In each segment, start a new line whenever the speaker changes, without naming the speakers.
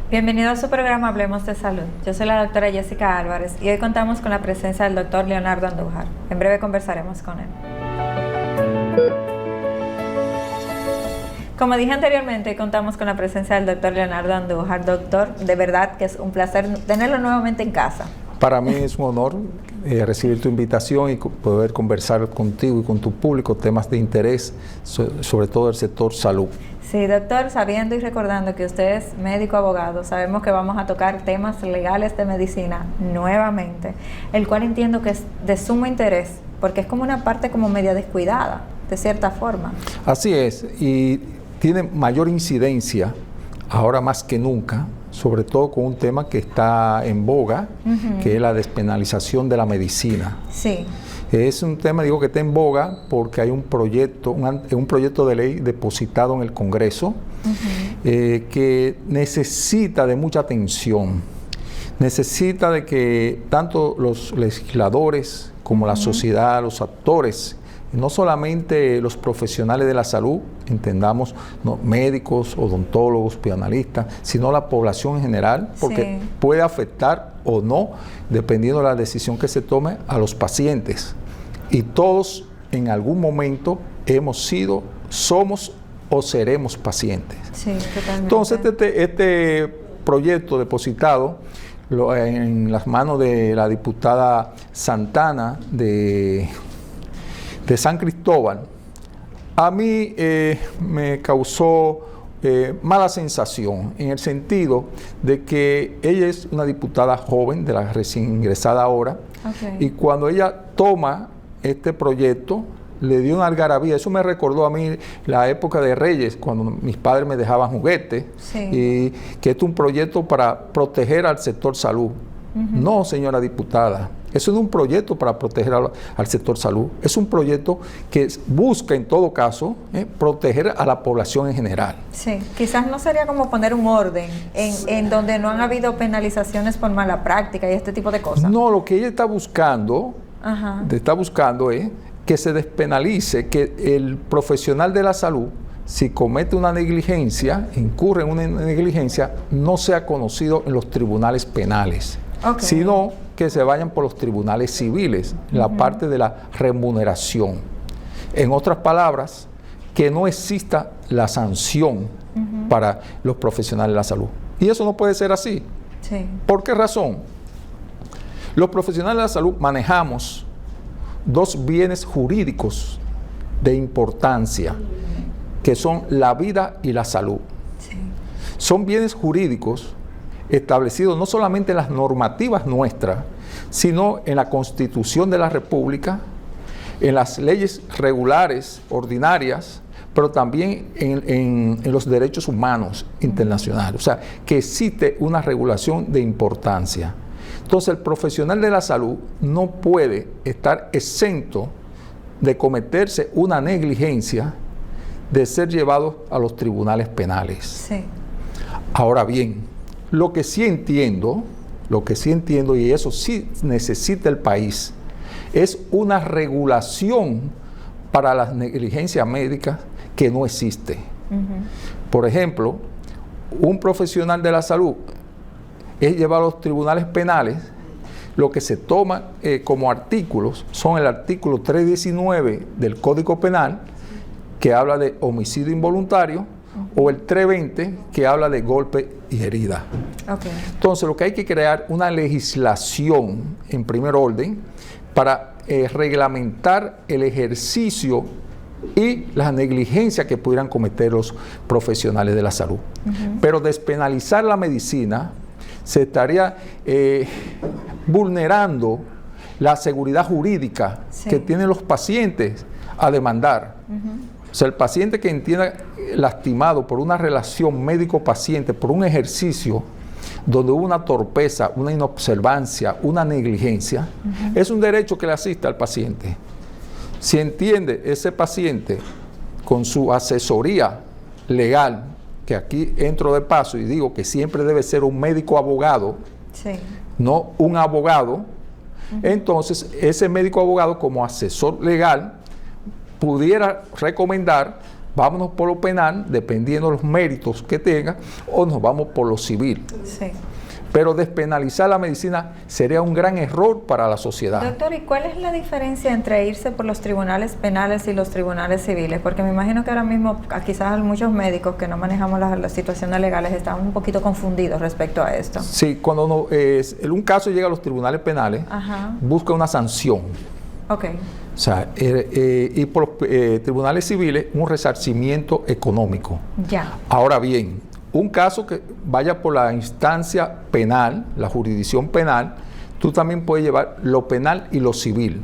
Bienvenido a su programa Hablemos de Salud. Yo soy la doctora Jessica Álvarez y hoy contamos con la presencia del doctor Leonardo Andújar. En breve conversaremos con él. Como dije anteriormente, contamos con la presencia del doctor Leonardo Andújar. Doctor, de verdad que es un placer tenerlo nuevamente en casa.
Para mí es un honor recibir tu invitación y poder conversar contigo y con tu público temas de interés, sobre todo el sector salud.
Sí, doctor, sabiendo y recordando que usted es médico abogado, sabemos que vamos a tocar temas legales de medicina nuevamente, el cual entiendo que es de sumo interés, porque es como una parte como media descuidada, de cierta forma.
Así es, y tiene mayor incidencia ahora más que nunca, sobre todo con un tema que está en boga, que es la despenalización de la medicina.
Sí.
Es un tema, digo, que está en boga porque hay un proyecto de ley depositado en el Congreso que necesita de mucha atención. Necesita de que tanto los legisladores como la sociedad, los actores, no solamente los profesionales de la salud, entendamos, no, médicos, odontólogos, psicoanalistas, sino la población en general, porque puede afectar o no, dependiendo de la decisión que se tome, a los pacientes. Y todos en algún momento hemos sido, somos o seremos pacientes.
Sí, totalmente.
Entonces este proyecto depositado en las manos de la diputada Santana de San Cristóbal, a mí me causó mala sensación, en el sentido de que ella es una diputada joven, de la recién ingresada ahora, y cuando ella toma este proyecto, le dio una algarabía. Eso me recordó a mí la época de Reyes, cuando mis padres me dejaban juguetes, y que es un proyecto para proteger al sector salud. No, señora diputada, eso no es un proyecto para proteger al sector salud, es un proyecto que busca en todo caso proteger a la población en general. Sí,
quizás no sería como poner un orden en donde no han habido penalizaciones por mala práctica y este tipo de cosas.
No, lo que ella está buscando es que se despenalice, que el profesional de la salud, si comete una negligencia, incurre en una negligencia, no sea conocido en los tribunales penales, sino que se vayan por los tribunales civiles, la parte de la remuneración. En otras palabras, que no exista la sanción para los profesionales de la salud. Y eso no puede ser así. ¿Por qué razón? Los profesionales de la salud manejamos dos bienes jurídicos de importancia, que son la vida y la salud. Son bienes jurídicos establecidos no solamente en las normativas nuestras, sino en la Constitución de la República, en las leyes regulares, ordinarias, pero también en los derechos humanos internacionales. O sea, que existe una regulación de importancia. Entonces, el profesional de la salud no puede estar exento de cometerse una negligencia, de ser llevado a los tribunales penales. Ahora bien, lo que sí entiendo, y eso sí necesita el país, es una regulación para las negligencias médicas que no existe. Por ejemplo, un profesional de la salud es llevado a los tribunales penales. Lo que se toma como artículos son el artículo 319 del Código Penal, que habla de homicidio involuntario, o el 320, que habla de golpe y herida. Entonces, lo que hay que crear una legislación en primer orden para reglamentar el ejercicio y la negligencia que pudieran cometer los profesionales de la salud. Pero despenalizar la medicina se estaría vulnerando la seguridad jurídica que tienen los pacientes a demandar. O sea, el paciente que entienda lastimado por una relación médico-paciente, por un ejercicio donde hubo una torpeza, una inobservancia, una negligencia, es un derecho que le asista al paciente. Si entiende ese paciente con su asesoría legal, que aquí entro de paso y digo que siempre debe ser un médico abogado, no un abogado, entonces ese médico abogado como asesor legal pudiera recomendar vámonos por lo penal, dependiendo de los méritos que tenga, o nos vamos por lo civil.
Sí.
Pero despenalizar la medicina sería un gran error para la sociedad.
Doctor, ¿y cuál es la diferencia entre irse por los tribunales penales y los tribunales civiles? Porque me imagino que ahora mismo quizás muchos médicos que no manejamos las situaciones legales están un poquito confundidos respecto a esto.
Sí, cuando un caso llega a los tribunales penales, busca una sanción.
Ok.
O sea, y por los tribunales civiles, un resarcimiento económico.
Ya.
Ahora bien, un caso que vaya por la instancia penal, la jurisdicción penal, tú también puedes llevar lo penal y lo civil.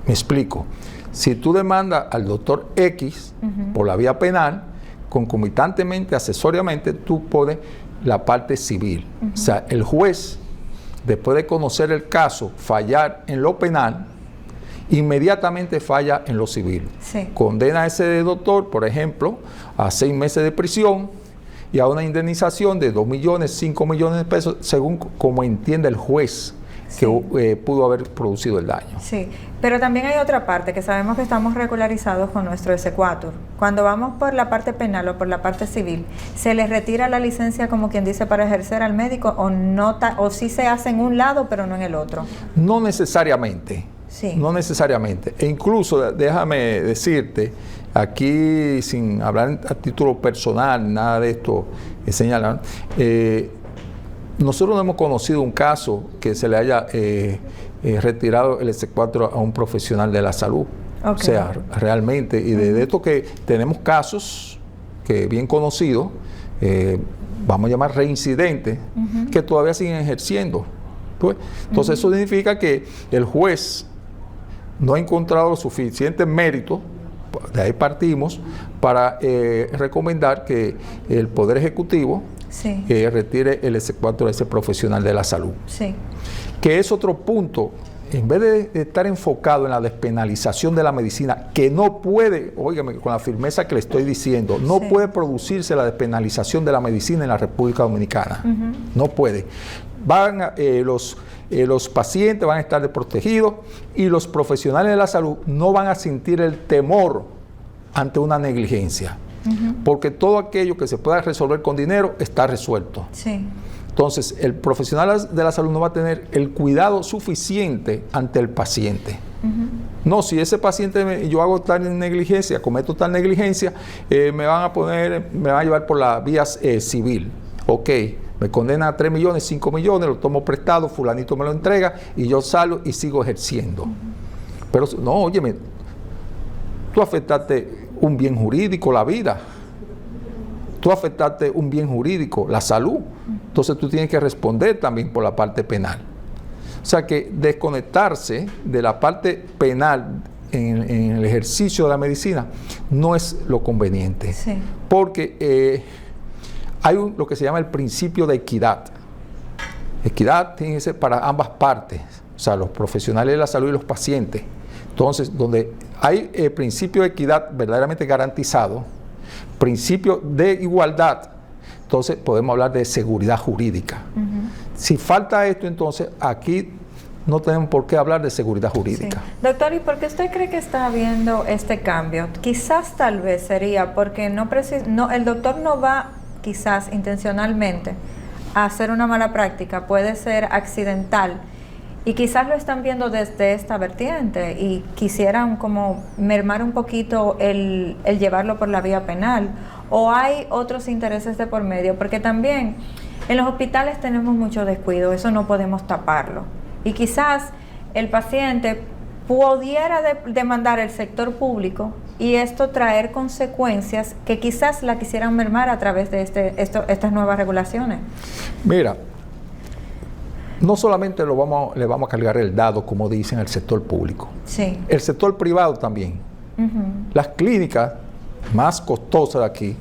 Me explico. Si tú demandas al doctor X por la vía penal, concomitantemente, accesoriamente, tú pones la parte civil. O sea, el juez, después de conocer el caso, fallar en lo penal, inmediatamente falla en lo civil.
Sí.
Condena a ese doctor, por ejemplo, a 6 meses de prisión y a una indemnización de 2 millones, 5 millones de pesos, según como entiende el juez que pudo haber producido el daño.
Sí, pero también hay otra parte que sabemos que estamos regularizados con nuestro exequatur. Cuando vamos por la parte penal o por la parte civil, ¿se les retira la licencia, como quien dice, para ejercer al médico o sí se hace en un lado pero no en el otro?
No necesariamente.
Sí.
No necesariamente. E incluso, déjame decirte, aquí sin hablar a título personal, nada de esto señalar, nosotros no hemos conocido un caso que se le haya retirado el exequatur a un profesional de la salud. Okay. O sea, realmente, y de esto que tenemos casos que bien conocidos, vamos a llamar reincidentes, que todavía siguen ejerciendo. Pues, entonces eso significa que el juez no ha encontrado suficiente mérito, de ahí partimos, para recomendar que el Poder Ejecutivo retire el exequatur a ese profesional de la salud.
Sí.
Que es otro punto, en vez de estar enfocado en la despenalización de la medicina, que no puede, óigame, con la firmeza que le estoy diciendo, no puede producirse la despenalización de la medicina en la República Dominicana. No puede. Los pacientes van a estar desprotegidos y los profesionales de la salud no van a sentir el temor ante una negligencia, porque todo aquello que se pueda resolver con dinero está resuelto.
Sí.
Entonces, el profesional de la salud no va a tener el cuidado suficiente ante el paciente. No, si ese paciente yo hago tal negligencia, cometo tal negligencia, me van a llevar por la vía civil. Ok. Me condena a 3 millones, 5 millones, lo tomo prestado, fulanito me lo entrega y yo salgo y sigo ejerciendo. Pero no, óyeme, tú afectaste un bien jurídico, la vida. Tú afectaste un bien jurídico, la salud. Entonces tú tienes que responder también por la parte penal. O sea que desconectarse de la parte penal en el ejercicio de la medicina no es lo conveniente.
Sí.
Porque hay lo que se llama el principio de equidad. Equidad tiene que ser para ambas partes, o sea, los profesionales de la salud y los pacientes. Entonces, donde hay el principio de equidad verdaderamente garantizado, principio de igualdad, entonces podemos hablar de seguridad jurídica. Si falta esto, entonces aquí no tenemos por qué hablar de seguridad jurídica.
Sí. Doctor, ¿y por qué usted cree que está habiendo este cambio? Quizás tal vez sería porque el doctor no va quizás intencionalmente a hacer una mala práctica, puede ser accidental y quizás lo están viendo desde esta vertiente y quisieran como mermar un poquito el llevarlo por la vía penal, o hay otros intereses de por medio, porque también en los hospitales tenemos mucho descuido, eso no podemos taparlo, y quizás el paciente pudiera demandar el sector público y esto traer consecuencias que quizás la quisieran mermar a través de estas nuevas regulaciones.
Mira, no solamente le vamos a cargar el dado, como dicen, el sector público.
Sí.
El sector privado también. Las clínicas más costosas de aquí,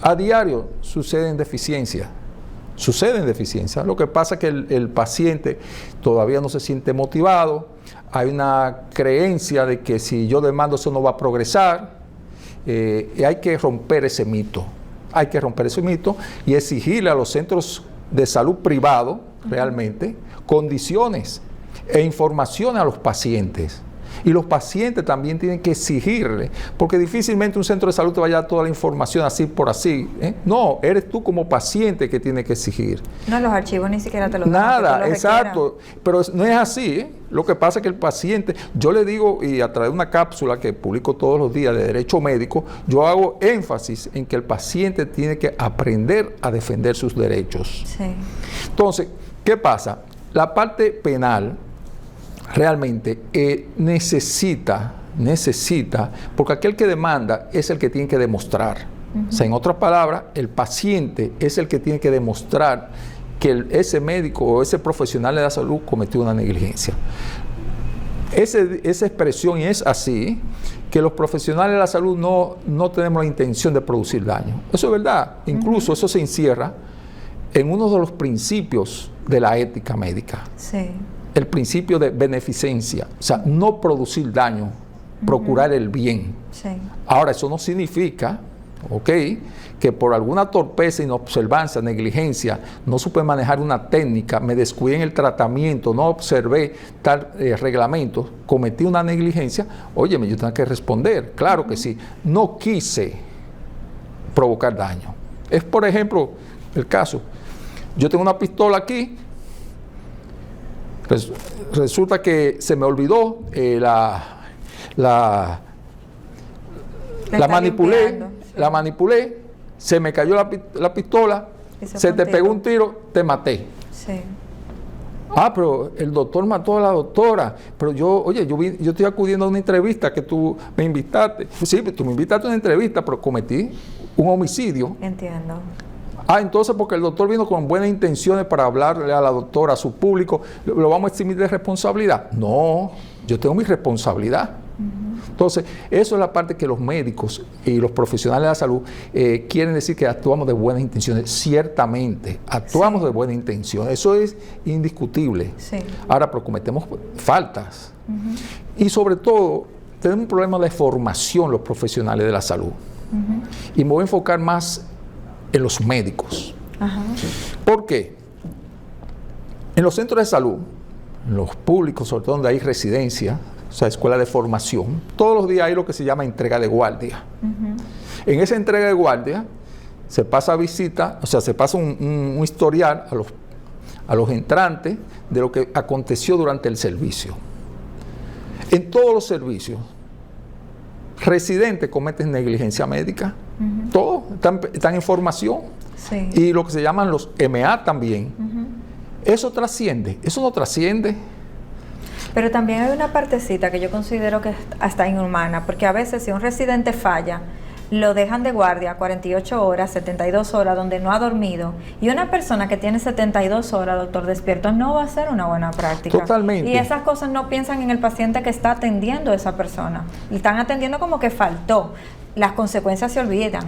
a diario suceden deficiencias. Lo que pasa es que el paciente todavía no se siente motivado. Hay una creencia de que si yo demando eso no va a progresar. Y hay que romper ese mito. Y exigirle a los centros de salud privados realmente condiciones e información a los pacientes. Y los pacientes también tienen que exigirle, porque difícilmente un centro de salud te vaya a dar toda la información así por así. No, eres tú como paciente que tienes que exigir.
No, los archivos ni siquiera te los dan.
Nada, exacto. Pero no es así. Lo que pasa es que el paciente, yo le digo, y a través de una cápsula que publico todos los días de Derecho Médico, yo hago énfasis en que el paciente tiene que aprender a defender sus derechos.
Sí.
Entonces, ¿qué pasa? La parte penal realmente necesita, porque aquel que demanda es el que tiene que demostrar. O sea, en otras palabras, el paciente es el que tiene que demostrar que ese médico o ese profesional de la salud cometió una negligencia. Esa expresión, y es así, que los profesionales de la salud no tenemos la intención de producir daño. Eso es verdad. Incluso eso se encierra en uno de los principios de la ética médica.
Sí.
El principio de beneficencia, o sea, no producir daño, procurar el bien.
Sí.
Ahora, eso no significa, que por alguna torpeza, inobservancia, negligencia, no supe manejar una técnica, me descuidé en el tratamiento, no observé tal reglamento, cometí una negligencia, óyeme, yo tengo que responder. Claro que sí, no quise provocar daño. Es, por ejemplo, el caso, yo tengo una pistola aquí, resulta que se me olvidó, la manipulé, se me cayó la pistola, se te pegó un tiro, te maté.
Sí.
Ah, pero el doctor mató a la doctora. Pero yo estoy acudiendo a una entrevista que tú me invitaste. Sí, tú me invitaste a una entrevista, pero cometí un homicidio.
Entiendo.
Entonces porque el doctor vino con buenas intenciones para hablarle a la doctora, a su público, ¿lo vamos a eximir de responsabilidad? No, yo tengo mi responsabilidad. Entonces, eso es la parte que los médicos y los profesionales de la salud quieren decir que actuamos de buenas intenciones. Ciertamente, actuamos de buenas intenciones. Eso es indiscutible.
Sí.
Ahora, pero cometemos faltas. Y sobre todo, tenemos un problema de formación los profesionales de la salud. Y me voy a enfocar más en los médicos. ¿Por qué? En los centros de salud, en los públicos, sobre todo donde hay residencia, o sea, escuela de formación, todos los días hay lo que se llama entrega de guardia. En esa entrega de guardia se pasa visita, o sea, se pasa un historial a los entrantes de lo que aconteció durante el servicio. En todos los servicios, residentes cometen negligencia médica, todos están en formación,
sí.
Y lo que se llaman los MA también. Eso trasciende, eso no trasciende.
Pero también hay una partecita que yo considero que es hasta inhumana, porque a veces si un residente falla, lo dejan de guardia 48 horas, 72 horas, donde no ha dormido. Y una persona que tiene 72 horas, doctor despierto, no va a ser una buena práctica.
Totalmente.
Y esas cosas no piensan en el paciente que está atendiendo a esa persona. Le están atendiendo como que faltó. Las consecuencias se olvidan.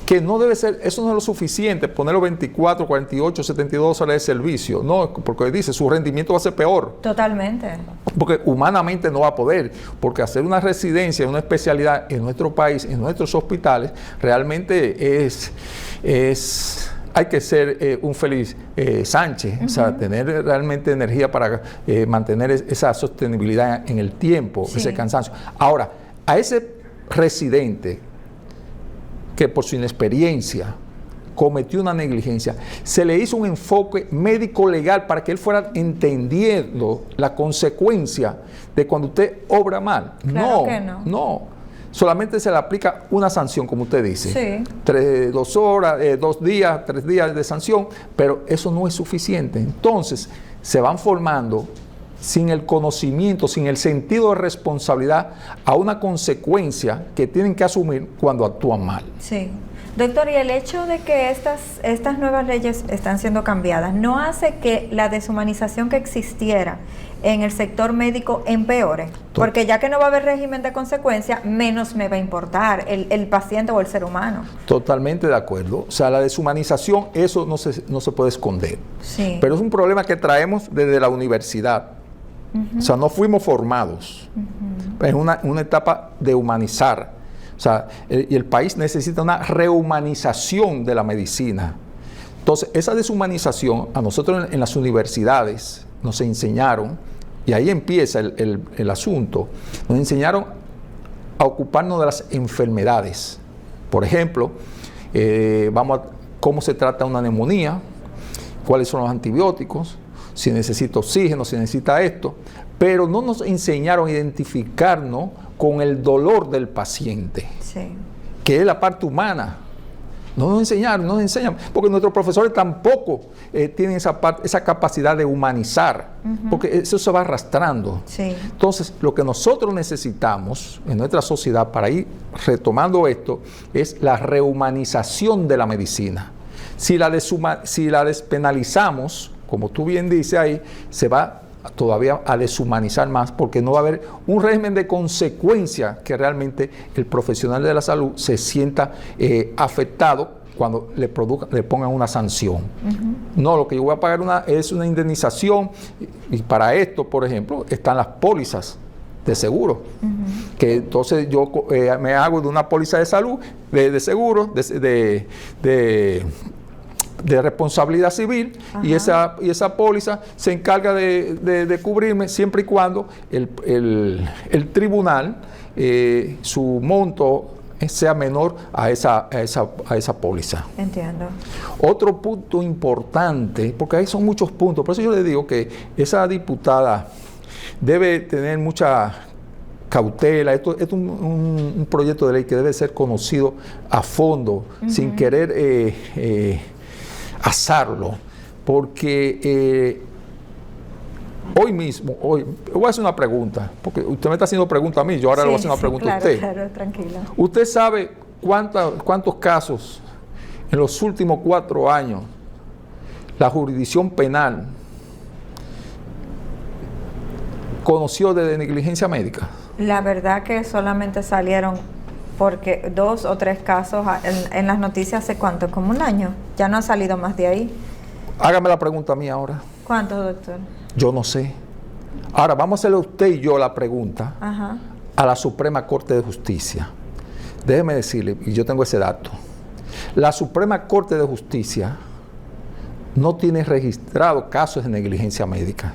Que no debe ser, eso no es lo suficiente, ponerlo 24, 48, 72 horas de servicio. No, porque dice, su rendimiento va a ser peor.
Totalmente.
Porque humanamente no va a poder, porque hacer una residencia, una especialidad en nuestro país, en nuestros hospitales, realmente hay que ser un Félix Sánchez, o sea, tener realmente energía para mantener esa sostenibilidad en el tiempo, sí. Ese cansancio. Ahora, a ese residente que por su inexperiencia cometió una negligencia, se le hizo un enfoque médico-legal para que él fuera entendiendo la consecuencia de cuando usted obra mal.
Claro
no. Solamente se le aplica una sanción, como usted dice.
Sí.
2 horas, 2 días, 3 días de sanción, pero eso no es suficiente. Entonces, se van formando sin el conocimiento, sin el sentido de responsabilidad, a una consecuencia que tienen que asumir cuando actúan mal.
Sí. Doctor, y el hecho de que estas nuevas leyes están siendo cambiadas, ¿no hace que la deshumanización que existiera en el sector médico empeore? Porque ya que no va a haber régimen de consecuencia, menos me va a importar el paciente o el ser humano. Totalmente de acuerdo. O sea, la deshumanización, eso no se puede esconder. Sí. Pero es un problema que traemos desde la universidad. O sea, no fuimos formados. Es una etapa de humanizar. O sea, y el país necesita una rehumanización de la medicina. Entonces, esa deshumanización, a nosotros en las universidades nos enseñaron
y ahí empieza el asunto, nos enseñaron a ocuparnos de las enfermedades. Por ejemplo, cómo se trata una neumonía, cuáles son los antibióticos, si necesita oxígeno, si necesita esto, pero no nos enseñaron a identificarnos con el dolor del paciente, sí, que es la parte humana. No nos enseñan, porque nuestros profesores tampoco tienen esa capacidad de humanizar, porque eso se va arrastrando. Sí. Entonces, lo que nosotros necesitamos en nuestra sociedad para ir retomando esto es la rehumanización de la medicina. Si la despenalizamos, como tú bien dices ahí, se va todavía a deshumanizar más, porque no va a haber un régimen de consecuencia que realmente el profesional de la salud se sienta afectado cuando le pongan una sanción. No, lo que yo voy a pagar es una indemnización, y para esto, por ejemplo, están las pólizas de seguro, que entonces yo me hago de una póliza de salud, de seguro, de responsabilidad civil, y esa póliza se encarga de cubrirme siempre y cuando el tribunal, su monto sea menor a esa póliza.
Entiendo.
Otro punto importante, porque ahí son muchos puntos, por eso yo le digo que esa diputada debe tener mucha cautela. Esto es un proyecto de ley que debe ser conocido a fondo, sin querer asarlo, porque hoy voy a hacer una pregunta, porque usted me está haciendo pregunta a mí, yo ahora le voy a hacer una pregunta a usted.
Claro, tranquilo.
¿Usted sabe cuántos casos en los últimos 4 años la jurisdicción penal conoció de negligencia médica?
La verdad que solamente salieron porque 2 o 3 casos en las noticias hace cuánto, como 1 año. Ya no ha salido más de ahí.
Hágame la pregunta a mí ahora.
¿Cuántos, doctor?
Yo no sé. Ahora vamos a hacerle a usted y yo la pregunta a la Suprema Corte de Justicia. Déjeme decirle, y yo tengo ese dato. La Suprema Corte de Justicia no tiene registrado casos de negligencia médica,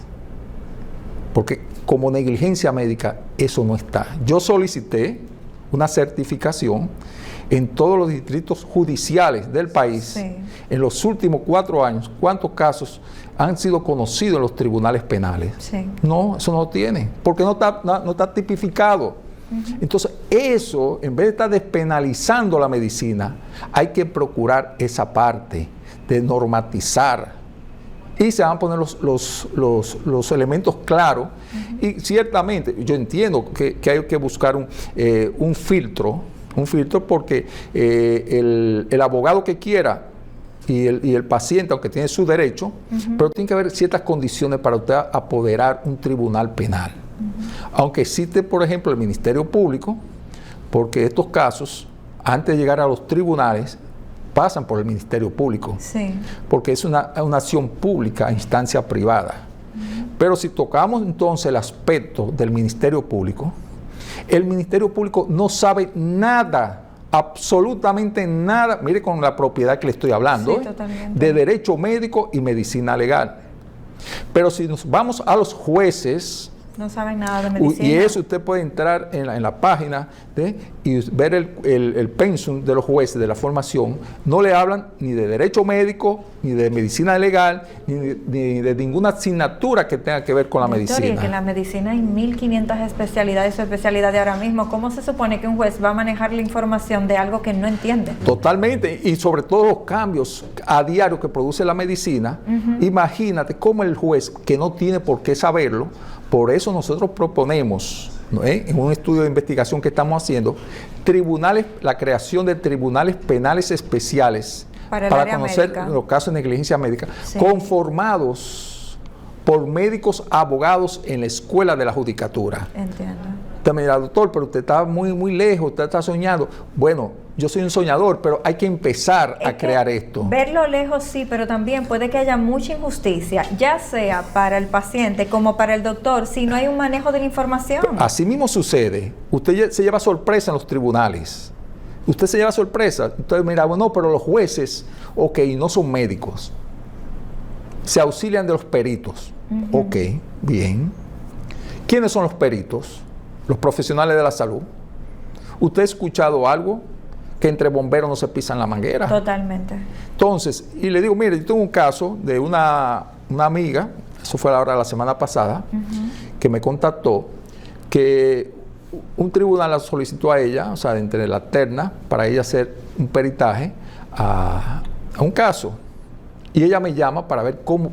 porque como negligencia médica eso no está. Yo solicité una certificación en todos los distritos judiciales del país, en los últimos 4 años, cuántos casos han sido conocidos en los tribunales penales. No, eso no lo tiene, porque no está tipificado. Entonces, eso, en vez de estar despenalizando la medicina, hay que procurar esa parte de normatizar, y se van a poner los elementos claros. Y ciertamente yo entiendo que hay que buscar un filtro porque el abogado que quiera y el paciente, aunque tiene su derecho, pero tiene que haber ciertas condiciones para usted apoderar un tribunal penal. Aunque existe, por ejemplo, el Ministerio Público, porque estos casos, antes de llegar a los tribunales, pasan por el Ministerio Público, porque es una acción pública a instancia privada. Pero si tocamos entonces el aspecto del Ministerio Público, el Ministerio Público no sabe nada, absolutamente nada, mire con la propiedad que le estoy hablando, de derecho médico y medicina legal. Pero si nos vamos a los jueces,
no saben nada de medicina.
Y eso usted puede entrar en la página y ver el pensum de los jueces de la formación. No le hablan ni de derecho médico, ni de medicina legal, ni de ninguna asignatura que tenga que ver con la medicina.
Que en la medicina hay 1.500 especialidades o especialidades ahora mismo. ¿Cómo se supone que un juez va a manejar la información de algo que no entiende?
Totalmente, y sobre todo los cambios a diario que produce la medicina. Imagínate cómo el juez, que no tiene por qué saberlo, por eso nosotros proponemos, en un estudio de investigación que estamos haciendo, la creación de tribunales penales especiales para conocer médica, los casos de negligencia médica, conformados por médicos abogados en la escuela de la judicatura.
Entiendo.
Usted me dirá, doctor, pero usted está muy lejos, usted está soñando. Bueno, yo soy un soñador, pero hay que empezar a crear esto.
Verlo lejos sí, pero también puede que haya mucha injusticia, ya sea para el paciente como para el doctor, si no hay un manejo de la información.
Así mismo sucede. Usted se lleva sorpresa en los tribunales. Usted se lleva sorpresa. Entonces mira, bueno, pero los jueces, no son médicos. Se auxilian de los peritos. Ok, bien. ¿Quiénes son los peritos? Los profesionales de la salud. ¿Usted ha escuchado algo? Que entre bomberos no se pisan la manguera.
Totalmente.
Entonces, y le digo, mire, yo tengo un caso de una amiga, eso fue ahora la semana pasada, que me contactó, que un tribunal la solicitó a ella, o sea, entre la terna, para ella hacer un peritaje a un caso. Y ella me llama para ver cómo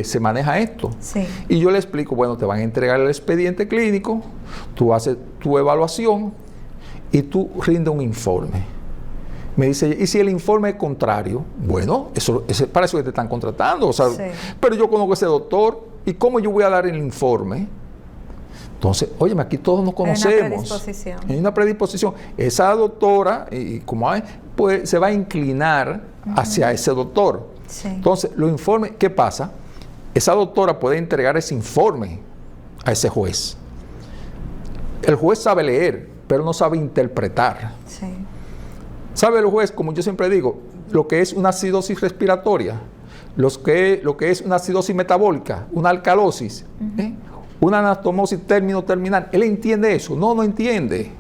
se maneja esto.
Sí.
Y yo le explico, bueno, te van a entregar el expediente clínico, tú haces tu evaluación y tú rindes un informe. Me dice, ¿y si el informe es contrario? Bueno, para eso que te están contratando. O sea, sí. Pero yo conozco a ese doctor, ¿y cómo yo voy a dar el informe? Entonces, óyeme, aquí todos nos conocemos. Hay una predisposición. Hay una predisposición. Esa doctora, y como hay, pues se va a inclinar hacia ese doctor.
Sí.
Entonces, los informes, ¿qué pasa? Esa doctora puede entregar ese informe a ese juez. El juez sabe leer, pero no sabe interpretar.
Sí.
¿Sabe el juez, como yo siempre digo, lo que es una acidosis respiratoria, lo que es una acidosis metabólica, una alcalosis, una anastomosis terminal? ¿Él entiende eso? No entiende.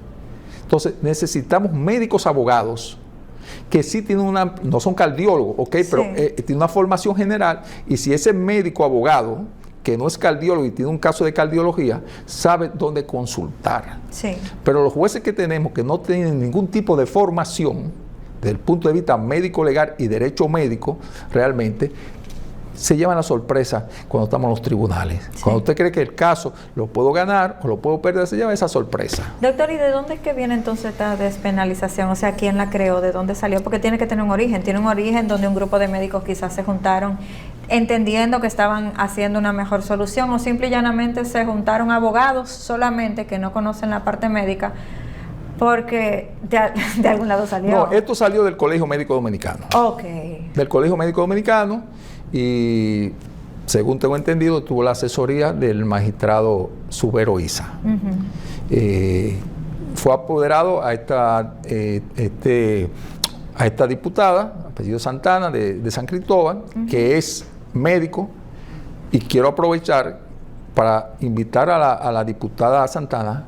Entonces, necesitamos médicos abogados que sí tienen no son cardiólogos, ¿ok? Sí. Pero tienen una formación general, y si ese médico abogado, que no es cardiólogo y tiene un caso de cardiología, sabe dónde consultar.
Sí.
Pero los jueces que tenemos, que no tienen ningún tipo de formación, desde el punto de vista médico legal y derecho médico, realmente, se llevan la sorpresa cuando estamos en los tribunales. Sí. Cuando usted cree que el caso lo puedo ganar o lo puedo perder, se lleva esa sorpresa.
Doctor, ¿y de dónde es que viene entonces esta despenalización? O sea, ¿quién la creó? ¿De dónde salió? Porque tiene que tener un origen. Tiene un origen donde un grupo de médicos quizás se juntaron entendiendo que estaban haciendo una mejor solución, o simple y llanamente se juntaron abogados solamente que no conocen la parte médica, porque de algún lado salió.
No, esto salió del Colegio Médico Dominicano.
Ok.
Del Colegio Médico Dominicano, y según tengo entendido, tuvo la asesoría del magistrado Subero Isa. Fue apoderado a esta diputada, apellido Santana, de San Cristóbal, que es médico, y quiero aprovechar para invitar a la diputada Santana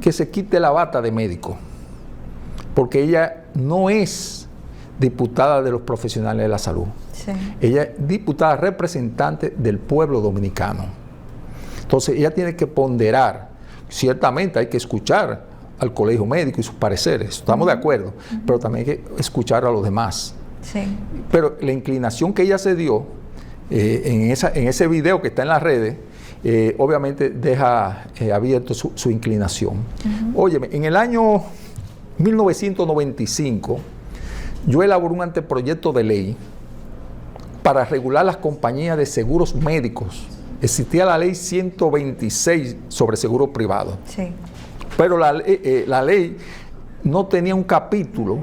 que se quite la bata de médico, porque ella no es diputada de los profesionales de la salud.
Sí.
Ella es diputada representante del pueblo dominicano. Entonces ella tiene que ponderar. Ciertamente hay que escuchar al colegio médico y sus pareceres, estamos de acuerdo, pero también hay que escuchar a los demás.
Sí.
Pero la inclinación que ella se dio en ese video que está en las redes, obviamente deja abierto su inclinación. Óyeme, en el año 1995, yo elaboré un anteproyecto de ley para regular las compañías de seguros médicos. Existía la ley 126 sobre seguros privados.
Sí.
Pero la ley no tenía un capítulo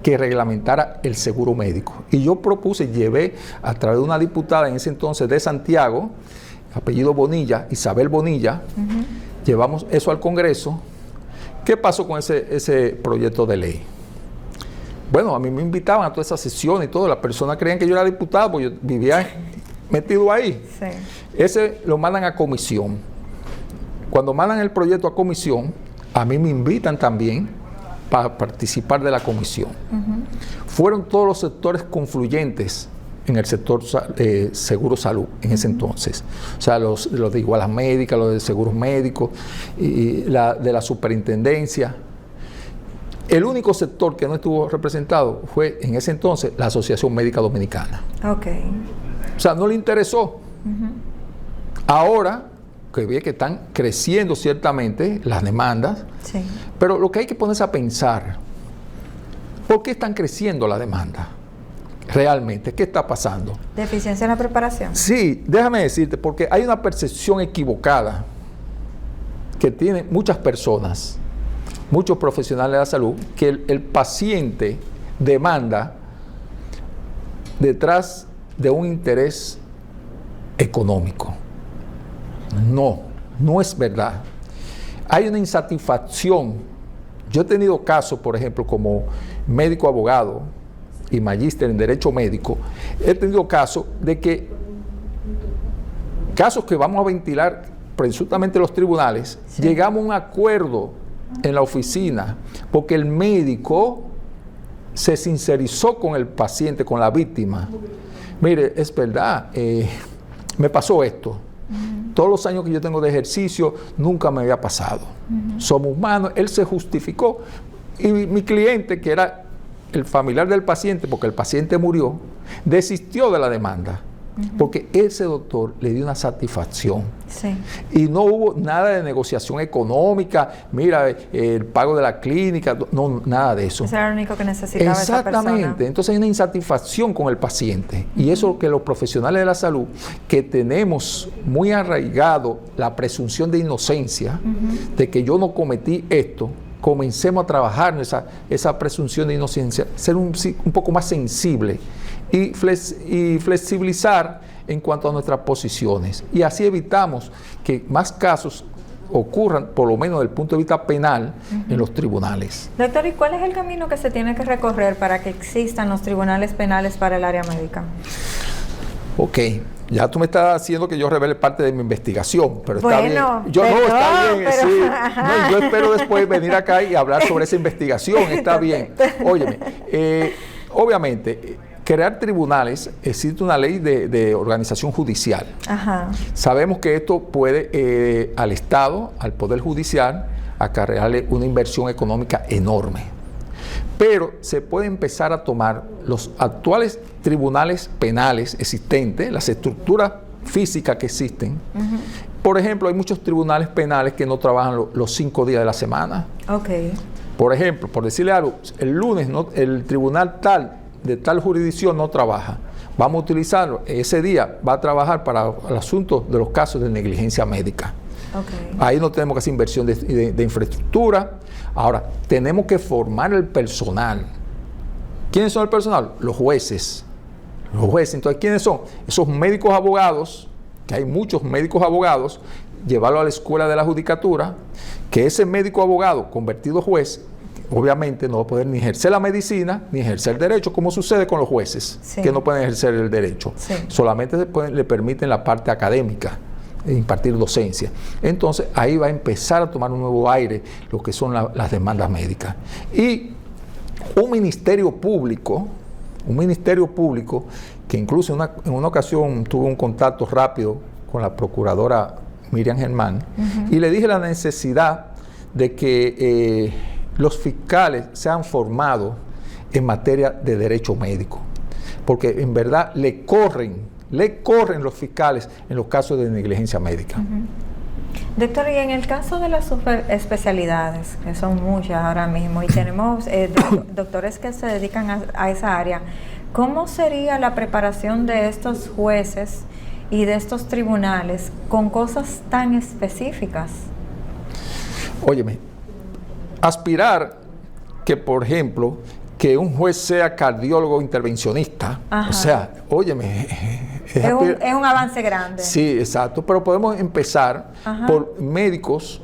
que reglamentara el seguro médico. Y yo propuse, llevé a través de una diputada en ese entonces de Santiago, apellido Bonilla, Isabel Bonilla, llevamos eso al Congreso. ¿Qué pasó con ese proyecto de ley? Bueno, a mí me invitaban a todas esas sesiones y todo. Las personas creían que yo era diputado porque yo vivía metido ahí.
Sí.
Ese lo mandan a comisión. Cuando mandan el proyecto a comisión, a mí me invitan también para participar de la comisión. Fueron todos los sectores confluyentes en el sector seguro salud en ese entonces. O sea, los de igualas médicas, los de seguros médicos, y de la superintendencia. El único sector que no estuvo representado fue en ese entonces la Asociación Médica Dominicana.
Ok.
O sea, no le interesó. Ahora que ve que están creciendo ciertamente las demandas,
sí.
Pero lo que hay que ponerse a pensar, ¿por qué están creciendo las demandas? Realmente, ¿qué está pasando?
¿Deficiencia en la preparación?
Sí, déjame decirte, porque hay una percepción equivocada que tienen muchas personas, muchos profesionales de la salud, que el paciente demanda detrás de un interés económico. No es verdad. Hay una insatisfacción. Yo he tenido casos, por ejemplo, como médico abogado y magíster en Derecho Médico, he tenido casos que vamos a ventilar presuntamente los tribunales, llegamos a un acuerdo en la oficina, porque el médico se sincerizó con el paciente, con la víctima. Mire, es verdad, me pasó esto. Todos los años que yo tengo de ejercicio, nunca me había pasado. Somos humanos. Él se justificó. Y mi cliente, que era el familiar del paciente, porque el paciente murió, desistió de la demanda. Porque ese doctor le dio una satisfacción.
Sí.
Y no hubo nada de negociación económica, mira, el pago de la clínica, no, nada de eso.
Eso era lo único que necesitaba esa persona.
Exactamente. Entonces hay una insatisfacción con el paciente. Y eso es lo que los profesionales de la salud, que tenemos muy arraigado la presunción de inocencia, de que yo no cometí esto, comencemos a trabajar en esa presunción de inocencia, ser un poco más sensible y flexibilizar en cuanto a nuestras posiciones. Y así evitamos que más casos ocurran, por lo menos desde el punto de vista penal, en los tribunales.
Doctor, ¿y cuál es el camino que se tiene que recorrer para que existan los tribunales penales para el área médica?
Ok, ya tú me estás haciendo que yo revele parte de mi investigación, pero está bien.
Perdón,
Está bien,
pero,
sí. No, yo espero después venir acá y hablar sobre esa investigación, está bien. Óyeme, obviamente, crear tribunales, existe una ley de organización judicial. Sabemos que esto puede al Estado, al Poder Judicial, acarrearle una inversión económica enorme. Pero se puede empezar a tomar los actuales tribunales penales existentes, las estructuras físicas que existen. Por ejemplo, hay muchos tribunales penales que no trabajan los 5 días de la semana. Por ejemplo, por decirle algo, el lunes el tribunal de tal jurisdicción no trabaja. Vamos a utilizarlo. Ese día va a trabajar para el asunto de los casos de negligencia médica. Ahí no tenemos que hacer inversión de infraestructura. Ahora, tenemos que formar el personal. ¿Quiénes son el personal? Los jueces. Los jueces. Entonces, ¿quiénes son? Esos médicos abogados, que hay muchos médicos abogados, llevarlo a la escuela de la judicatura, que ese médico abogado convertido juez, obviamente no va a poder ni ejercer la medicina, ni ejercer el derecho, como sucede con los jueces, que no pueden ejercer el derecho. Solamente le permiten la parte académica, impartir docencia. Entonces ahí va a empezar a tomar un nuevo aire lo que son las demandas médicas. Y un ministerio público que incluso en una ocasión tuve un contacto rápido con la procuradora Miriam Germán, y le dije la necesidad de que los fiscales sean formados en materia de derecho médico, porque en verdad le corren los fiscales en los casos de negligencia médica.
Doctor, y en el caso de las superespecialidades, que son muchas ahora mismo, y tenemos doctores que se dedican a esa área, ¿cómo sería la preparación de estos jueces y de estos tribunales con cosas tan específicas?
Óyeme, aspirar que, por ejemplo, que un juez sea cardiólogo intervencionista, o sea, óyeme,
es un avance grande.
Sí, exacto, pero podemos empezar por médicos,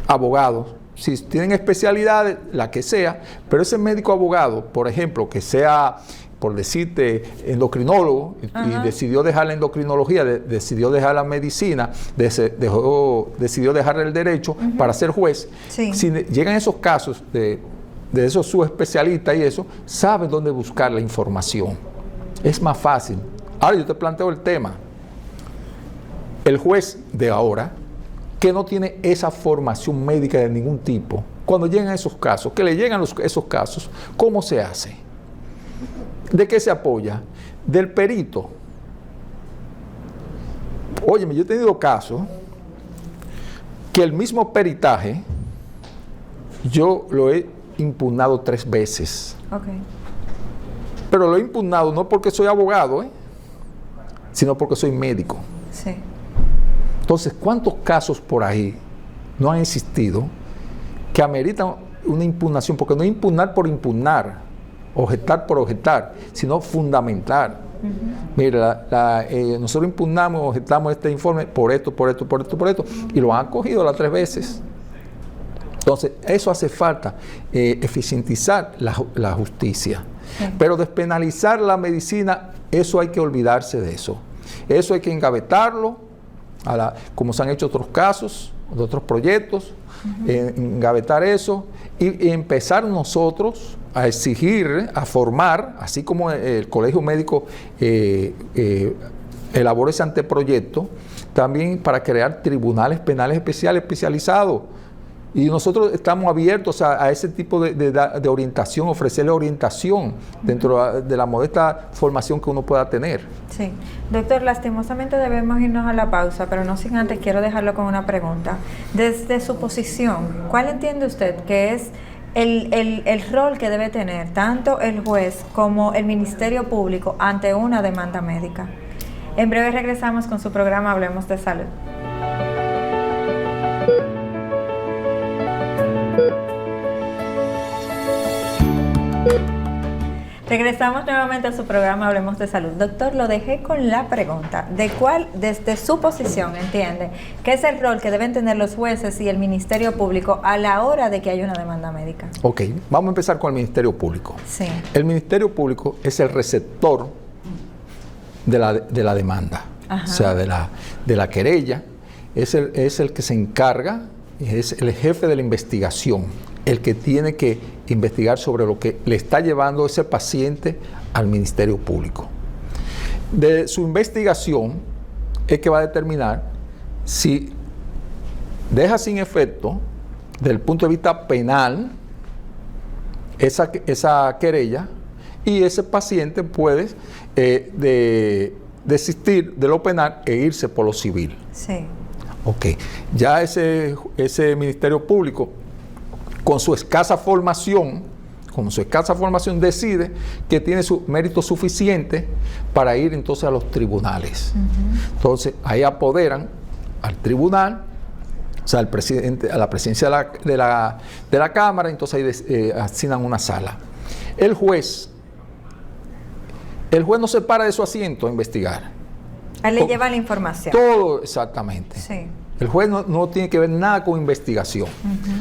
abogados, si tienen especialidades, la que sea, pero ese médico abogado, por ejemplo, que sea, por decirte, endocrinólogo, y decidió dejar la endocrinología, decidió dejar la medicina, decidió dejar el derecho para ser juez. Si llegan esos casos de esos subespecialistas y eso, saben dónde buscar la información. Es más fácil. Ahora yo te planteo el tema. El juez de ahora, que no tiene esa formación médica de ningún tipo, cuando llegan esos casos, que le llegan esos casos, ¿cómo se hace? ¿De qué se apoya? Del perito. Óyeme, yo he tenido casos que el mismo peritaje, yo lo he impugnado 3 veces. Pero lo he impugnado no porque soy abogado, sino porque soy médico. Entonces, ¿cuántos casos por ahí no han existido que ameritan una impugnación? Porque no es impugnar por impugnar, objetar por objetar, sino fundamentar. Mira, nosotros impugnamos, objetamos este informe por esto, y lo han acogido las 3 veces. Entonces, eso hace falta, eficientizar la justicia. Pero despenalizar la medicina, eso hay que olvidarse de eso. Eso hay que engavetarlo como se han hecho otros casos, de otros proyectos, engavetar eso y empezar nosotros a exigir, a formar, así como el Colegio Médico elaboró ese anteproyecto, también para crear tribunales penales especializados. Y nosotros estamos abiertos a ese tipo de orientación, ofrecerle orientación dentro de la modesta formación que uno pueda tener.
Sí. Doctor, lastimosamente debemos irnos a la pausa, pero no sin antes quiero dejarlo con una pregunta. Desde su posición, ¿cuál entiende usted que es el rol que debe tener tanto el juez como el Ministerio Público ante una demanda médica? En breve regresamos con su programa Hablemos de Salud. Regresamos nuevamente a su programa Hablemos de Salud. Doctor, lo dejé con la pregunta de cuál, desde su posición, entiende que es el rol que deben tener los jueces y el Ministerio Público a la hora de que haya una demanda médica.
Ok, vamos a empezar con el Ministerio Público.
Sí.
El Ministerio Público es el receptor de la demanda, o sea, de la querella, es el que se encarga, es el jefe de la investigación, el que tiene que investigar sobre lo que le está llevando ese paciente al Ministerio Público. De su investigación es que va a determinar si deja sin efecto, desde el punto de vista penal, esa querella, y ese paciente puede desistir de lo penal e irse por lo civil.
Sí.
Ok, ya ese Ministerio Público, con su escasa formación, decide que tiene su mérito suficiente para ir entonces a los tribunales. Entonces, ahí apoderan al tribunal, o sea, al presidente, a la presidencia de la Cámara, entonces ahí asignan una sala. El juez no se para de su asiento a investigar.
Él le lleva la información.
Todo, exactamente.
Sí.
El juez no tiene que ver nada con investigación.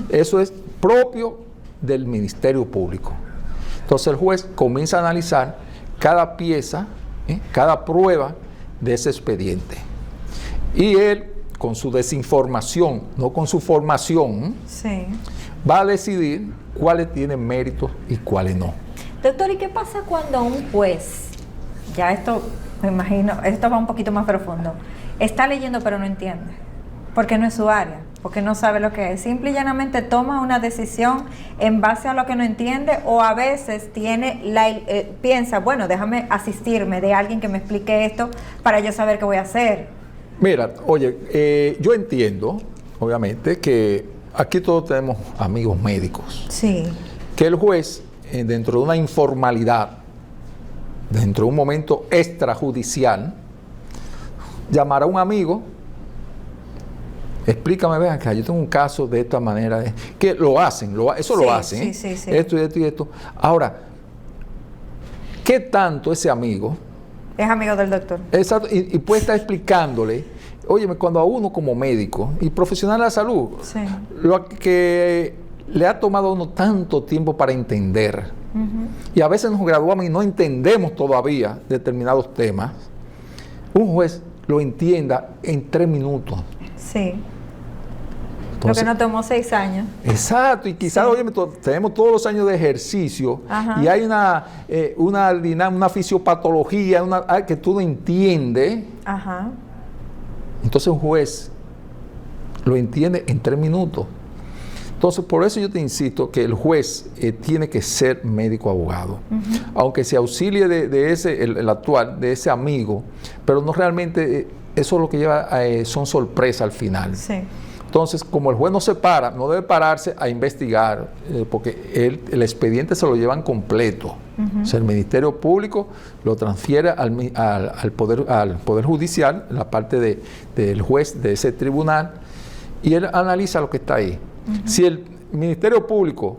Eso es propio del Ministerio Público. Entonces el juez comienza a analizar cada pieza, cada prueba de ese expediente. Y él, con su desinformación, no con su formación,
sí,
va a decidir cuáles tienen méritos y cuáles no.
Doctor, ¿y qué pasa cuando un juez, ya esto, me imagino, esto va un poquito más profundo, está leyendo pero no entiende? Porque no es su área, porque no sabe lo que es. Simple y llanamente toma una decisión en base a lo que no entiende, o a veces piensa, bueno, déjame asistirme de alguien que me explique esto para yo saber qué voy a hacer.
Mira, oye, yo entiendo, obviamente, que aquí todos tenemos amigos médicos.
Sí.
Que el juez, dentro de una informalidad, dentro de un momento extrajudicial, llamará a un amigo. Explícame, vean acá, yo tengo un caso de esta manera, que lo hacen, lo hacen,
sí.
Esto y esto y esto. Ahora, ¿qué tanto ese amigo
es amigo del doctor?
Exacto, y puede estar explicándole, óyeme, cuando a uno como médico y profesional de la salud,
sí,
lo que le ha tomado a uno tanto tiempo para entender, y a veces nos graduamos y no entendemos todavía determinados temas, un juez lo entienda en 3 minutos.
Sí.
Entonces,
lo que nos tomó 6 años.
Exacto, y quizás,
sí,
tenemos todos los años de ejercicio, y hay una fisiopatología que tú no entiendes. Entonces un juez lo entiende en 3 minutos. Entonces, por eso yo te insisto que el juez tiene que ser médico abogado, aunque se auxilie de ese, el actual, de ese amigo, pero no realmente, eso es lo que lleva, son sorpresas al final.
Sí.
Entonces, como el juez no se para, no debe pararse a investigar, porque el expediente se lo llevan completo. O sea, el Ministerio Público lo transfiere al Poder Judicial, la parte del juez de ese tribunal, y él analiza lo que está ahí. Si el Ministerio Público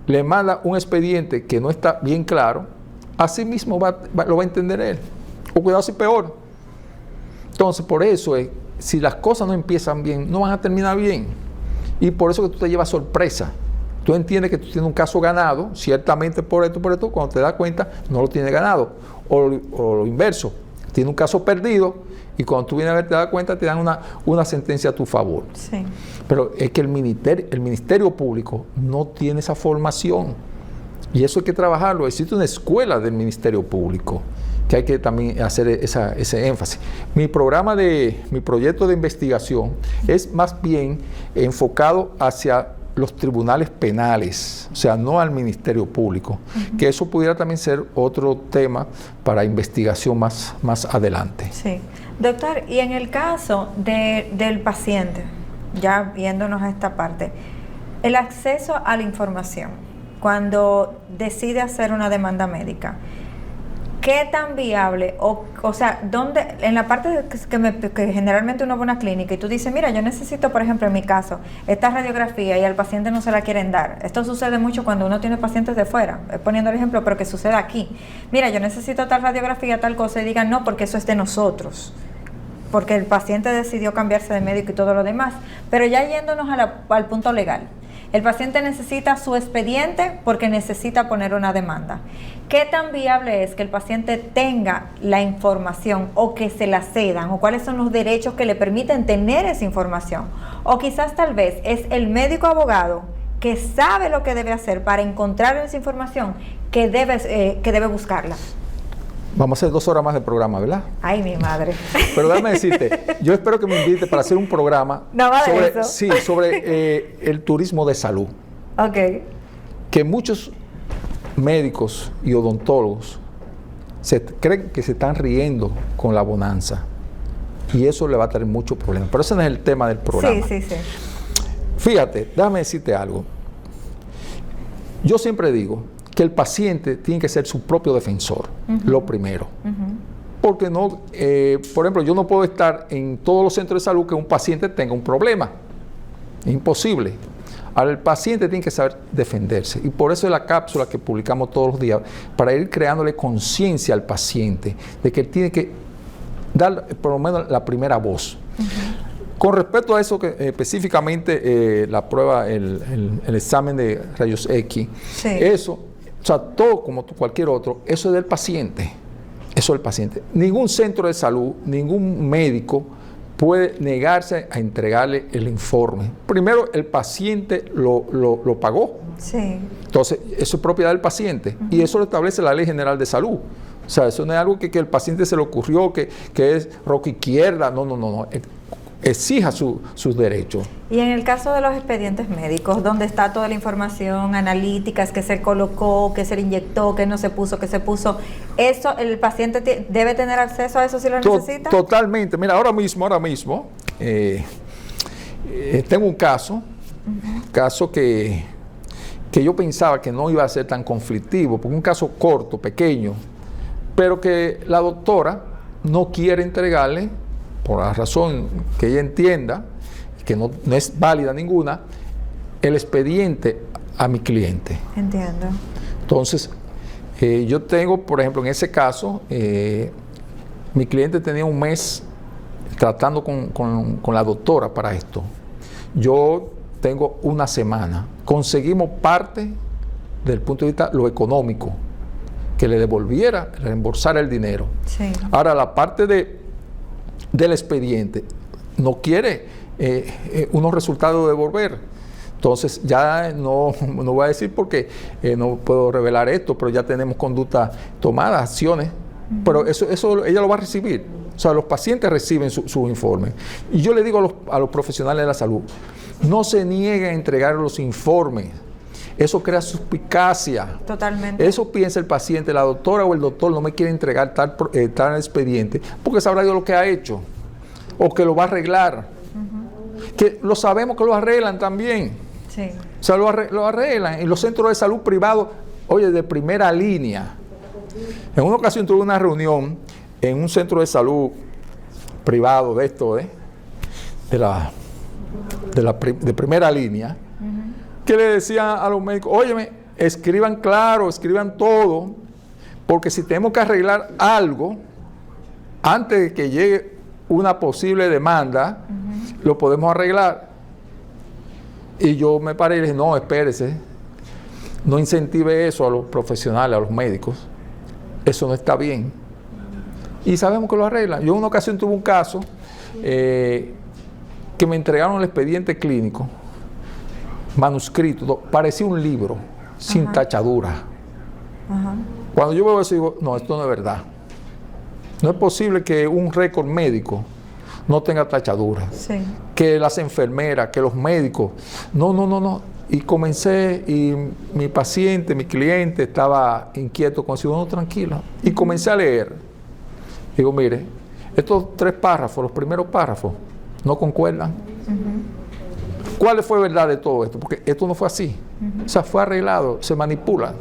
le manda un expediente que no está bien claro, así mismo lo va a entender él. O cuidado si peor. Entonces, por eso si las cosas no empiezan bien, no van a terminar bien. Y por eso que tú te llevas sorpresa. Tú entiendes que tú tienes un caso ganado, ciertamente por esto, cuando te das cuenta, no lo tienes ganado. O lo inverso, Tiene un caso perdido y cuando tú vienes a ver te das cuenta te dan una sentencia a tu favor.
Sí.
Pero es que el Ministerio Público no tiene esa formación y eso hay que trabajarlo. Existe una escuela del Ministerio Público que hay que también hacer ese énfasis. Mi proyecto de investigación es más bien enfocado hacia los tribunales penales, o sea, no al Ministerio Público, que eso pudiera también ser otro tema para investigación más adelante.
Sí. Doctor, y en el caso del paciente, ya viéndonos a esta parte, el acceso a la información, cuando decide hacer una demanda médica, ¿qué tan viable? O sea, ¿dónde? En la parte que generalmente uno va a una clínica y tú dices, mira, yo necesito, por ejemplo, en mi caso, esta radiografía y al paciente no se la quieren dar. Esto sucede mucho cuando uno tiene pacientes de fuera, poniendo el ejemplo, pero que sucede aquí. Mira, yo necesito tal radiografía, tal cosa, y digan, no, porque eso es de nosotros. Porque el paciente decidió cambiarse de médico y todo lo demás. Pero ya yéndonos al punto legal. El paciente necesita su expediente porque necesita poner una demanda. ¿Qué tan viable es que el paciente tenga la información o que se la cedan? ¿O cuáles son los derechos que le permiten tener esa información? O quizás tal vez es el médico abogado que sabe lo que debe hacer para encontrar esa información que debe buscarla.
Vamos a hacer 2 horas más de programa, ¿verdad?
Ay, mi madre.
Pero déjame decirte, yo espero que me invites para hacer un programa sobre el turismo de salud.
Ok.
Que muchos médicos y odontólogos creen que se están riendo con la bonanza. Y eso le va a traer muchos problemas. Pero ese no es el tema del programa.
Sí.
Fíjate, déjame decirte algo. Yo siempre digo que el paciente tiene que ser su propio defensor, lo primero. Porque no, por ejemplo, yo no puedo estar en todos los centros de salud que un paciente tenga un problema. Es imposible. Ahora, el paciente tiene que saber defenderse. Y por eso es la cápsula que publicamos todos los días, para ir creándole conciencia al paciente de que él tiene que dar por lo menos la primera voz. Con respecto a eso, que específicamente la prueba, el examen de rayos X,
sí.
Eso, o sea, todo como cualquier otro, eso es del paciente. Eso es del paciente. Ningún centro de salud, ningún médico puede negarse a entregarle el informe. Primero, el paciente lo pagó.
Sí.
Entonces, eso es propiedad del paciente. Y eso lo establece la Ley General de Salud. O sea, eso no es algo que el paciente se le ocurrió, que es roca izquierda. No. Exija sus derechos.
Y en el caso de los expedientes médicos, donde está toda la información analítica, es que se colocó, que se le inyectó, que no se puso, que se puso, ¿eso el paciente debe tener acceso a eso si lo necesita?
Totalmente. Mira, ahora mismo, tengo un caso que yo pensaba que no iba a ser tan conflictivo, porque un caso corto, pequeño, pero que la doctora no quiere entregarle, por la razón que ella entienda, que no es válida ninguna, el expediente a mi cliente.
Entiendo.
Entonces, yo tengo, por ejemplo, en ese caso, mi cliente tenía un mes tratando con la doctora para esto. Yo tengo una semana. Conseguimos parte, desde el punto de vista lo económico, que le devolviera, le reembolsara el dinero.
Sí. Ahora,
la parte del expediente no quiere unos resultados de devolver. Entonces ya no voy a decir porque no puedo revelar esto, pero ya tenemos conducta tomada, acciones, pero eso ella lo va a recibir. O sea, los pacientes reciben su informe. Y yo le digo a los profesionales de la salud, no se nieguen a entregar los informes. Eso crea suspicacia.
Totalmente.
Eso piensa el paciente, la doctora o el doctor no me quiere entregar tal expediente porque sabrá Dios lo que ha hecho o que lo va a arreglar. Que lo sabemos que lo arreglan también.
Sí.
O sea, lo arreglan. En los centros de salud privados, oye, de primera línea. En una ocasión tuve una reunión en un centro de salud privado de esto, de primera línea, que le decían a los médicos, óyeme, escriban claro, escriban todo, porque si tenemos que arreglar algo, antes de que llegue una posible demanda, lo podemos arreglar. Y yo me paré y le dije, no, espérese, no incentive eso a los profesionales, a los médicos, eso no está bien. y sabemos que lo arreglan. Yo en una ocasión tuve un caso que me entregaron el expediente clínico, manuscrito, parecía un libro, sin tachadura. Cuando yo veo eso digo, no, esto no es verdad. No es posible que un récord médico no tenga tachadura. Sí. Que las enfermeras, que los médicos. No. Y comencé, y mi paciente, mi cliente estaba inquieto, consigo, no, tranquilo. Y comencé a leer. Digo, mire, estos 3 párrafos, los primeros párrafos, no concuerdan. ¿Cuál fue verdad de todo esto? Porque esto no fue así. O sea, fue arreglado, se manipula.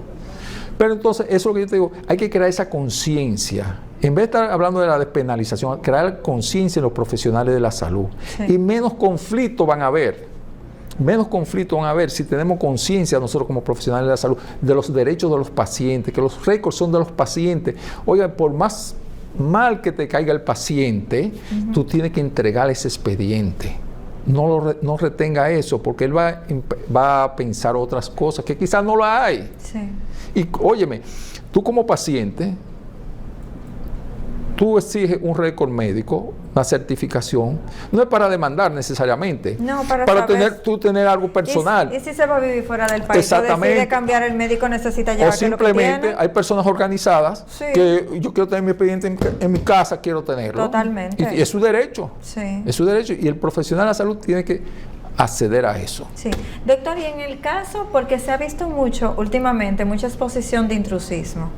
Pero entonces, eso es lo que yo te digo, hay que crear esa conciencia. En vez de estar hablando de la despenalización, crear conciencia en los profesionales de la salud. Sí. Y menos conflictos van a haber. Menos conflictos van a haber si tenemos conciencia nosotros como profesionales de la salud de los derechos de los pacientes, que los récords son de los pacientes. Oiga, por más mal que te caiga el paciente, tú tienes que entregar ese expediente. No retenga eso, porque él va a pensar otras cosas que quizás no la hay. Sí. Y óyeme, tú como paciente, tú exiges un récord médico, una certificación, no es para demandar necesariamente, no, para tener algo personal.
¿Y si se va a vivir fuera del país?
Exactamente.
O decide cambiar, el médico necesita llevar
o simplemente hay personas organizadas que yo quiero tener mi expediente en mi casa, quiero tenerlo.
Totalmente.
Y es su derecho.
Sí.
Es su derecho. Y el profesional de la salud tiene que acceder a eso.
Sí. Doctor, y en el caso, porque se ha visto mucho últimamente, mucha exposición de intrusismo.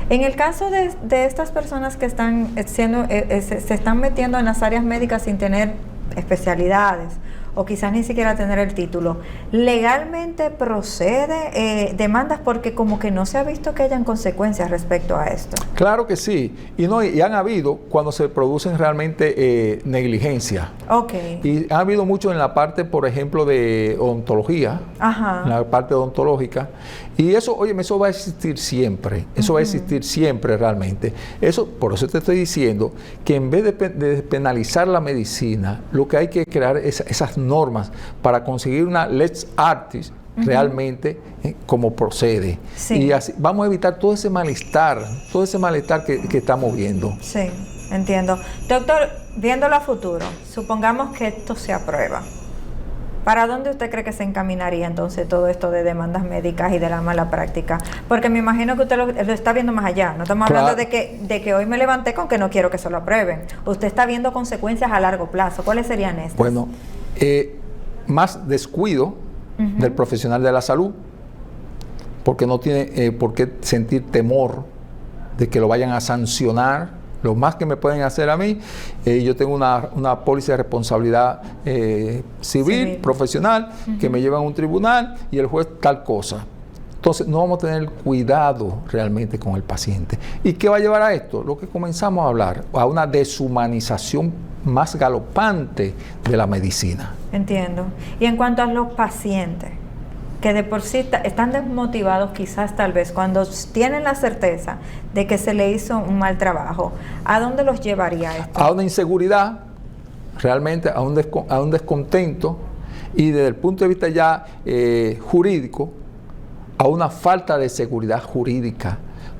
En el caso de estas personas que están se están metiendo en las áreas médicas sin tener especialidades o quizás ni siquiera tener el título, ¿legalmente procede demandas? Porque como que no se ha visto que hayan consecuencias respecto a esto.
Claro que sí, y han habido cuando se producen realmente negligencia.
Okay.
Y ha habido mucho en la parte, por ejemplo, de odontología, en la parte odontológica, y eso, oye, eso va a existir siempre, eso va a existir siempre realmente. Por eso te estoy diciendo que en vez de penalizar la medicina, lo que hay que crear es esas normas para conseguir una lex artis realmente como procede. Sí. Y así vamos a evitar todo ese malestar que estamos viendo.
Sí, entiendo. Doctor, viéndolo a futuro, supongamos que esto se aprueba. ¿Para dónde usted cree que se encaminaría entonces todo esto de demandas médicas y de la mala práctica? Porque me imagino que usted lo está viendo más allá. No estamos hablando de que hoy me levanté con que no quiero que se lo aprueben. Usted está viendo consecuencias a largo plazo. ¿Cuáles serían estas?
Bueno, más descuido del profesional de la salud, porque no tiene por qué sentir temor de que lo vayan a sancionar. Lo más que me pueden hacer a mí, yo tengo una póliza de responsabilidad civil, profesional, que me lleva a un tribunal y el juez tal cosa. Entonces, no vamos a tener cuidado realmente con el paciente. ¿Y qué va a llevar a esto? Lo que comenzamos a hablar, a una deshumanización más galopante de la medicina.
Entiendo. Y en cuanto a los pacientes, que de por sí están desmotivados quizás tal vez cuando tienen la certeza de que se le hizo un mal trabajo, ¿a dónde los llevaría esto?
A una inseguridad, realmente a un descontento, y desde el punto de vista ya jurídico, a una falta de seguridad jurídica.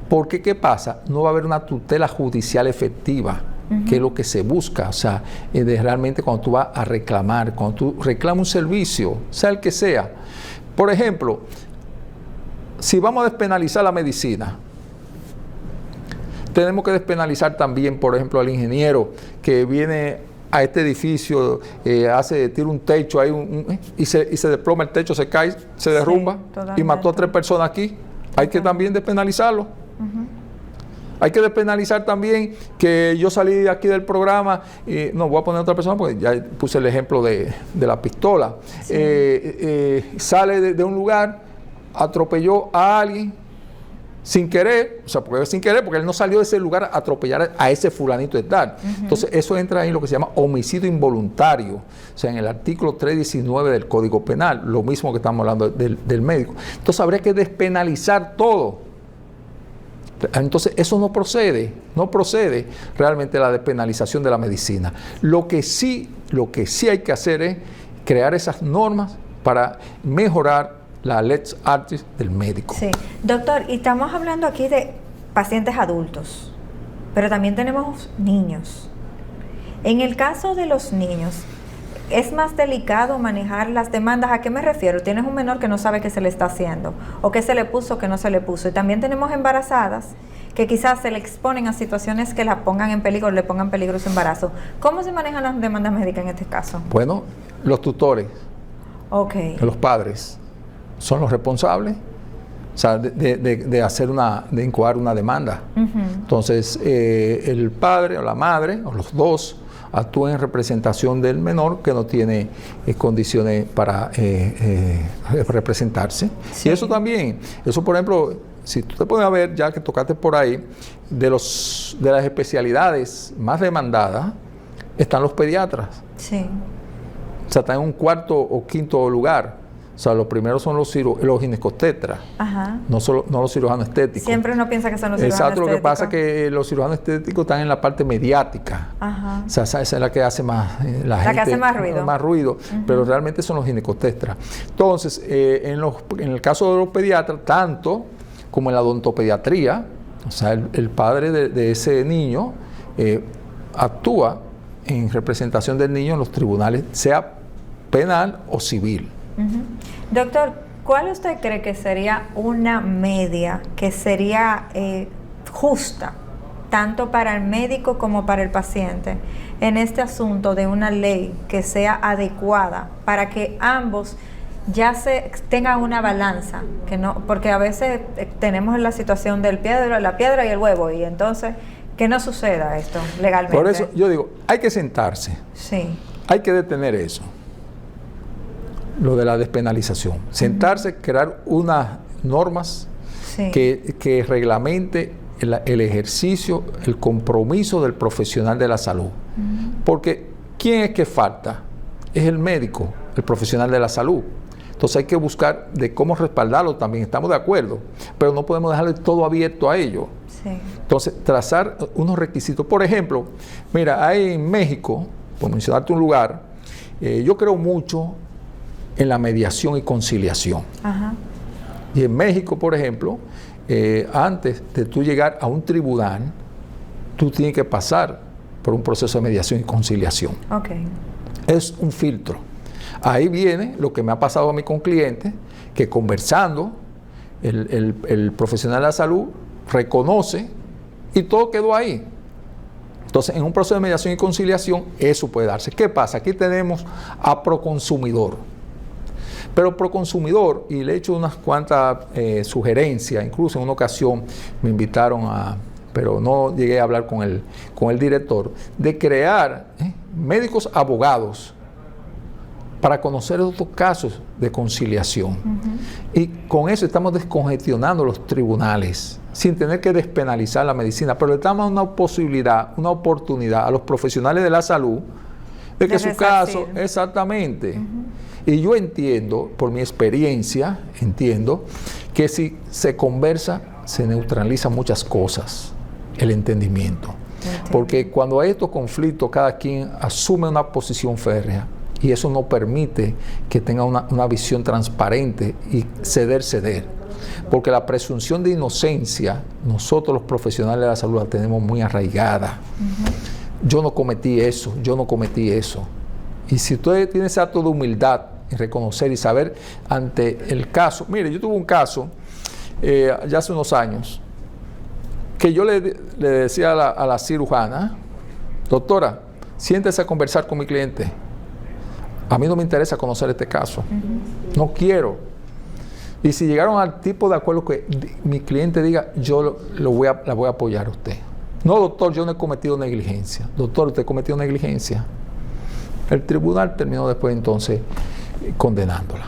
Porque ¿qué pasa? No va a haber una tutela judicial efectiva, que es lo que se busca. O sea, realmente cuando tú vas a reclamar, cuando tú reclamas un servicio, sea el que sea. Por ejemplo, si vamos a despenalizar la medicina, tenemos que despenalizar también, por ejemplo, al ingeniero que viene a este edificio, tira un techo ahí y se desploma el techo, se cae, se derrumba, y mató a 3 personas aquí. Hay que también despenalizarlo. Hay que despenalizar también que yo salí aquí del programa, no voy a poner a otra persona porque ya puse el ejemplo de la pistola. Sale de un lugar, atropelló a alguien sin querer, o sea, porque él no salió de ese lugar a atropellar a ese fulanito de tal. Entonces, eso entra ahí en lo que se llama homicidio involuntario, o sea, en el artículo 319 del Código Penal, lo mismo que estamos hablando del médico. Entonces, habría que despenalizar todo. Entonces, eso no procede realmente la despenalización de la medicina. Lo que sí hay que hacer es crear esas normas para mejorar la lex artis del médico.
Sí, doctor, y estamos hablando aquí de pacientes adultos, pero también tenemos niños. En el caso de los niños, ¿es más delicado manejar las demandas? ¿A qué me refiero? Tienes un menor que no sabe qué se le está haciendo, o qué se le puso o qué no se le puso. Y también tenemos embarazadas que quizás se le exponen a situaciones que la pongan en peligro, le pongan peligro su embarazo. ¿Cómo se manejan las demandas médicas en este caso?
Bueno, los tutores, los padres, son los responsables, o sea, de incoar una demanda. Entonces, el padre o la madre, o los dos, actúan en representación del menor que no tiene condiciones para representarse. Sí. Y eso también, eso por ejemplo, si tú te pones a ver, ya que tocaste por ahí, de las especialidades más demandadas, están los pediatras.
Sí.
O sea, están en un cuarto o quinto lugar. O sea, los primeros son los ginecobstetras, no los cirujanos estéticos.
Siempre uno piensa que son los cirujanos estéticos.
Exacto, lo que pasa es que los cirujanos estéticos están en la parte mediática. O sea, esa es la que hace más,
que hace más ruido.
Pero realmente son los ginecobstetras. Entonces, en el caso de los pediatras, tanto como en la odontopediatría, o sea, el padre de ese niño actúa en representación del niño en los tribunales, sea penal o civil.
Doctor, ¿cuál usted cree que sería una media que sería justa, tanto para el médico como para el paciente, en este asunto de una ley que sea adecuada para que ambos ya se tenga una balanza, que no, porque a veces tenemos la situación la piedra y el huevo, y entonces que no suceda esto legalmente?
Por eso yo digo, hay que sentarse, hay que detener eso, lo de la despenalización, sentarse, crear unas normas que reglamente el ejercicio, el compromiso del profesional de la salud, porque ¿quién es que falta? Es el médico, el profesional de la salud. Entonces hay que buscar de cómo respaldarlo también, estamos de acuerdo, pero no podemos dejarle todo abierto a ello. Entonces, trazar unos requisitos. Por ejemplo, mira, hay en México, por mencionarte un lugar, yo creo mucho en la mediación y conciliación. Y en México, por ejemplo, antes de tú llegar a un tribunal, tú tienes que pasar por un proceso de mediación y conciliación. Es un filtro. Ahí viene lo que me ha pasado a mí con clientes, que conversando, el profesional de la salud reconoce y todo quedó ahí. Entonces, en un proceso de mediación y conciliación, eso puede darse. ¿Qué pasa? Aquí tenemos a Proconsumidor. Pero Proconsumidor, y le he hecho unas cuantas sugerencias, incluso en una ocasión me invitaron pero no llegué a hablar con el director, de crear médicos abogados para conocer otros casos de conciliación. Y con eso estamos descongestionando los tribunales, sin tener que despenalizar la medicina, pero le damos una posibilidad, una oportunidad a los profesionales de la salud de que su caso, exactamente. Y yo entiendo, por mi experiencia, entiendo que si se conversa, se neutralizan muchas cosas, el entendimiento. Porque cuando hay estos conflictos, cada quien asume una posición férrea, y eso no permite que tenga una visión transparente y ceder. Porque la presunción de inocencia, nosotros los profesionales de la salud la tenemos muy arraigada. Yo no cometí eso. Y si usted tiene ese acto de humildad en reconocer y saber ante el caso. Mire, yo tuve un caso ya hace unos años que yo le decía a la cirujana: doctora, siéntese a conversar con mi cliente. A mí no me interesa conocer este caso. No quiero. Y si llegaron al tipo de acuerdo que mi cliente diga, yo la voy a apoyar a usted. No, doctor, yo no he cometido negligencia. Doctor, usted cometió negligencia. El tribunal terminó después entonces condenándola.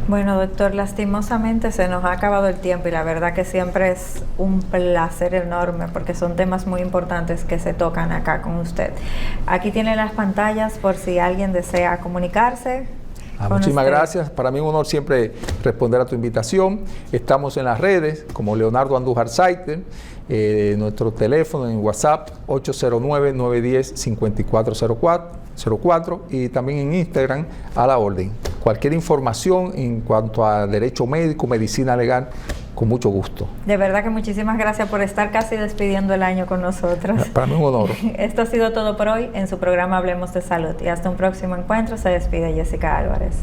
Bueno, doctor, lastimosamente se nos ha acabado el tiempo y la verdad que siempre es un placer enorme porque son temas muy importantes que se tocan acá con usted. Aquí tiene las pantallas por si alguien desea comunicarse.
Muchísimas gracias. Para mí es un honor siempre responder a tu invitación. Estamos en las redes como Leonardo Andújar Saiter. Nuestro teléfono en WhatsApp 809-910-5404 y también en Instagram a la orden. Cualquier información en cuanto a derecho médico, medicina legal, con mucho gusto.
De verdad que muchísimas gracias por estar casi despidiendo el año con nosotros.
Para mí un honor.
Esto ha sido todo por hoy en su programa Hablemos de Salud. Y hasta un próximo encuentro. Se despide Jessica Álvarez.